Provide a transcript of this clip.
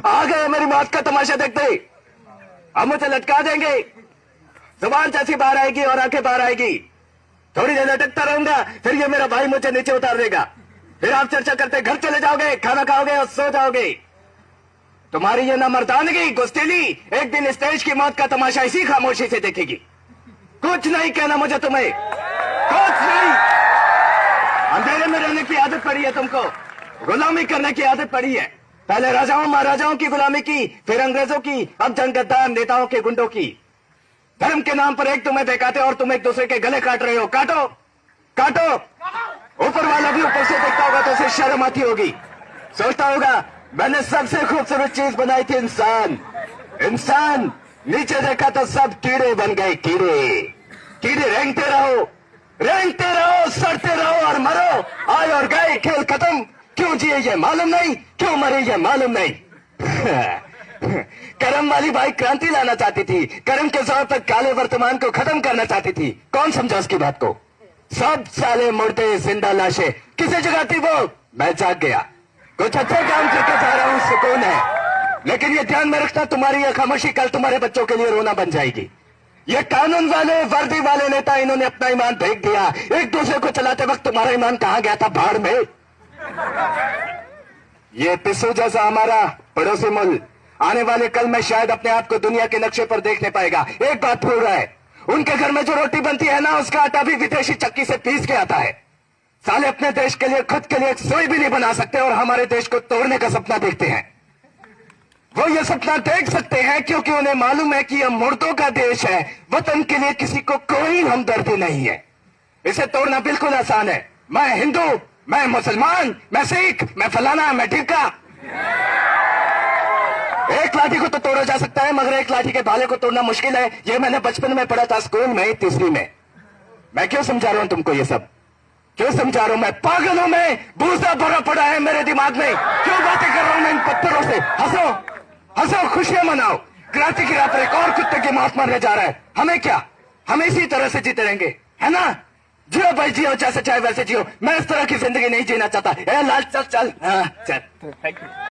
आ गए मेरी मौत का तमाशा देखते। अब मुझे लटका देंगे, जुबान जैसी बाहर आएगी और आंखें बाहर आएगी। थोड़ी देर लटकता रहूंगा, फिर ये मेरा भाई मुझे नीचे उतार देगा। फिर आप चर्चा करते घर चले जाओगे, खाना खाओगे और सो जाओगे। तुम्हारी ये ना मर्दानगी गुस्तीली एक दिन इस देश की मौत का तमाशा इसी खामोशी से देखेगी। कुछ नहीं कहना मुझे तुम्हें, कुछ नहीं। अंधेरे में रहने की आदत पड़ी है तुमको, गुलामी करने की आदत पड़ी है। पहले राजाओं महाराजाओं की गुलामी की, फिर अंग्रेजों की, अब जंगद्दार नेताओं के गुंडों की। धर्म के नाम पर एक तुम्हें बहकाते और तुम एक दूसरे के गले काट रहे हो। काटो काटो। ऊपर वाला भी ऊपर से देखता होगा तो उसे शर्म आती होगी, सोचता होगा मैंने सबसे खूबसूरत चीज बनाई थी इंसान। इंसान नीचे देखा तो सब कीड़े बन गए। कीड़े कीड़े रेंगते रहो, सड़ते रहो और मरो। आए और गए, खेल खत्म। क्यों जिए ये मालूम नहीं, क्यों मरे ये मालूम नहीं। कर्म वाली बाई क्रांति लाना चाहती थी, कर्म के जोर पर काले वर्तमान को खत्म करना चाहती थी। कौन समझा उसकी बात को? सब साले मुर्दे जिंदा लाशें। किसे जगाती वो? मैं जाग गया। कुछ अच्छे काम करके जा रहा हूं, सुकून है। लेकिन ये ध्यान में रखना, तुम्हारी ये खामोशी कल तुम्हारे बच्चों के लिए रोना बन जाएगी। ये कानून वाले वर्दी वाले नेता, इन्होंने अपना ईमान फेंक दिया। एक दूसरे को चलाते वक्त तुम्हारा ईमान कहां गया था? भाड़ में। ये पिस्सू जैसा हमारा पड़ोसी मुल्क आने वाले कल में शायद अपने आप को दुनिया के नक्शे पर देख नहीं पाएगा। एक बात भूल रहा है, उनके घर में जो रोटी बनती है ना, उसका आटा भी विदेशी चक्की से पीस के आता है। साले अपने देश के लिए, खुद के लिए एक सोई भी नहीं बना सकते और हमारे देश को तोड़ने का सपना देखते हैं। वो ये सपना देख सकते हैं क्योंकि उन्हें मालूम है कि यह मुर्दों का देश है। वतन के लिए किसी को कोई हमदर्दी नहीं है। इसे तोड़ना बिल्कुल आसान है। मैं हिंदू, मैं मुसलमान, मैं सिख, मैं फलाना, मैं ढिमका। एक लाठी को तो तोड़ा जा सकता है, मगर एक लाठी के भाले को तोड़ना मुश्किल है। ये मैंने बचपन में पढ़ा था स्कूल में, तीसरी में। मैं क्यों समझा रहा हूं तुमको ये सब? क्यों समझा रहा हूं? मैं पागल हूं, मैं भूसा भरा पड़ा है मेरे दिमाग में। क्यों बातें कर रहा हूं मैं इन पत्थरों से? हंसो हंसो, खुशियां मनाओ। क्रांति की राह पर एक और कुत्ते की मौत मरने जा रहा है। हमें क्या, हम इसी तरह से जीते रहेंगे, है ना? जियो भाई जियो, जैसे चाहे वैसे जियो। मैं इस तरह की जिंदगी नहीं जीना चाहता। लाल चल चल, हाँ चल। Thank you.